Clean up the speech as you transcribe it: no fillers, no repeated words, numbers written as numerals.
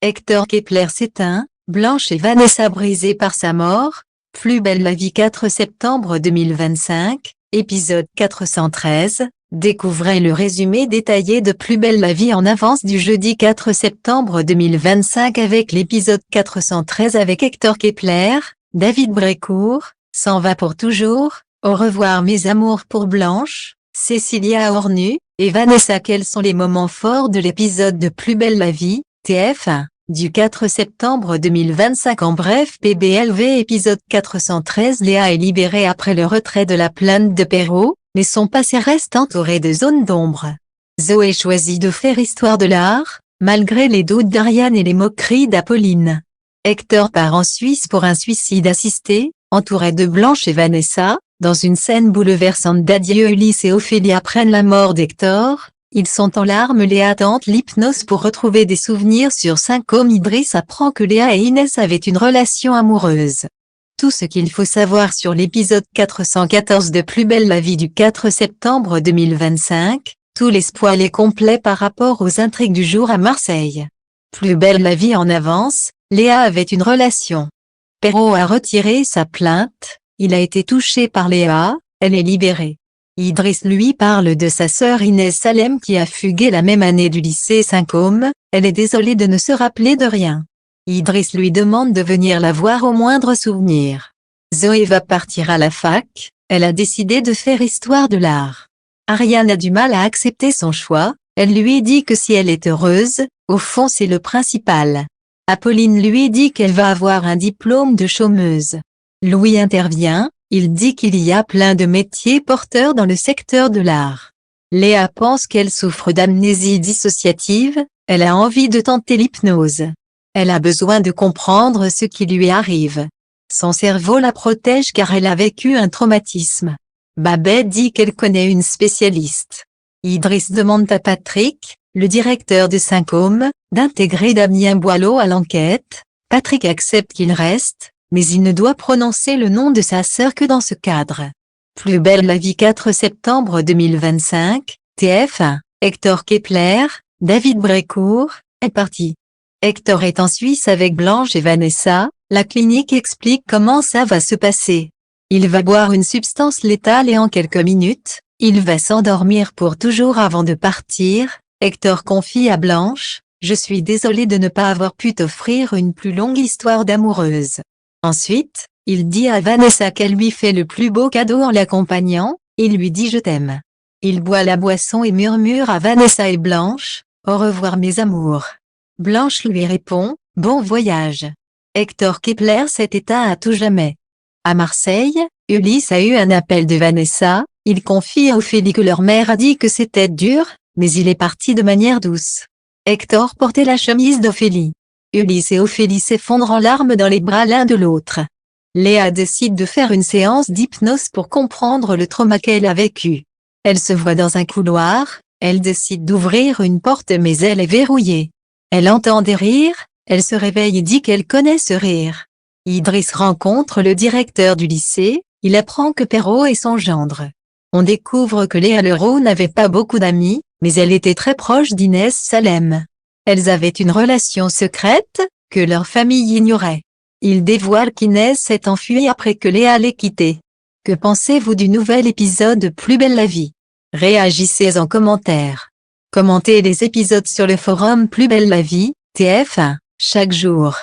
Hector Kepler s'éteint, Blanche et Vanessa brisées par sa mort. Plus belle la vie 4 septembre 2025, épisode 413. Découvrez le résumé détaillé de Plus belle la vie en avance du jeudi 4 septembre 2025 avec l'épisode 413 avec Hector Kepler, David Brécourt, S'en va pour toujours, Au revoir mes amours pour Blanche, Cécilia Hornu, et Vanessa. Quels sont les moments forts de l'épisode de Plus belle la vie, TF1, du 4 septembre 2025 en bref PBLV épisode 413. Léa est libérée après le retrait de la plainte de Perrault, mais son passé reste entouré de zones d'ombre. Zoé choisit de faire histoire de l'art, malgré les doutes d'Ariane et les moqueries d'Apolline. Hector part en Suisse pour un suicide assisté, entouré de Blanche et Vanessa. Dans une scène bouleversante d'adieu, Ulysse et Ophélie apprennent la mort d'Hector. Ils sont en larmes. Léa tente l'hypnose pour retrouver des souvenirs sur 5 hommes. Idriss apprend que Léa et Inès avaient une relation amoureuse. Tout ce qu'il faut savoir sur l'épisode 414 de Plus belle la vie du 4 septembre 2025, tout les spoils est complet par rapport aux intrigues du jour à Marseille. Plus belle la vie en avance, Léa avait une relation. Perrault a retiré sa plainte, il a été touché par Léa, elle est libérée. Idriss lui parle de sa sœur Inès Salem qui a fugué la même année du lycée Saint-Côme, elle est désolée de ne se rappeler de rien. Idriss lui demande de venir la voir au moindre souvenir. Zoé va partir à la fac, elle a décidé de faire histoire de l'art. Ariane a du mal à accepter son choix, elle lui dit que si elle est heureuse, au fond c'est le principal. Apolline lui dit qu'elle va avoir un diplôme de chômeuse. Louis intervient, il dit qu'il y a plein de métiers porteurs dans le secteur de l'art. Léa pense qu'elle souffre d'amnésie dissociative, elle a envie de tenter l'hypnose. Elle a besoin de comprendre ce qui lui arrive. Son cerveau la protège car elle a vécu un traumatisme. Babette dit qu'elle connaît une spécialiste. Idriss demande à Patrick, le directeur de Saint-Côme, d'intégrer Damien Boileau à l'enquête. Patrick accepte qu'il reste, mais il ne doit prononcer le nom de sa sœur que dans ce cadre. Plus belle la vie 4 septembre 2025, TF1, Hector Kepler, David Brécourt, est parti. Hector est en Suisse avec Blanche et Vanessa, la clinique explique comment ça va se passer. Il va boire une substance létale et en quelques minutes, il va s'endormir pour toujours avant de partir. Hector confie à Blanche, « Je suis désolé de ne pas avoir pu t'offrir une plus longue histoire d'amoureuse. » Ensuite, il dit à Vanessa qu'elle lui fait le plus beau cadeau en l'accompagnant, il lui dit « Je t'aime ». Il boit la boisson et murmure à Vanessa et Blanche, « Au revoir mes amours ». Blanche lui répond, « Bon voyage ». Hector Kepler s'est éteint à tout jamais. À Marseille, Ulysse a eu un appel de Vanessa, il confie à Ophélie que leur mère a dit que c'était dur, mais il est parti de manière douce. Hector portait la chemise d'Ophélie. Ulysse et Ophélie s'effondrent en larmes dans les bras l'un de l'autre. Léa décide de faire une séance d'hypnose pour comprendre le trauma qu'elle a vécu. Elle se voit dans un couloir, elle décide d'ouvrir une porte mais elle est verrouillée. Elle entend des rires, elle se réveille et dit qu'elle connaît ce rire. Idriss rencontre le directeur du lycée, il apprend que Perrault est son gendre. On découvre que Léa Leroux n'avait pas beaucoup d'amis, mais elle était très proche d'Inès Salem. Elles avaient une relation secrète, que leur famille ignorait. Il dévoile qu'Inès s'est enfuie après que Léa l'ait quitté. Que pensez-vous du nouvel épisode de Plus belle la vie? Réagissez en commentaire. Commentez les épisodes sur le forum Plus belle la vie, TF1, chaque jour.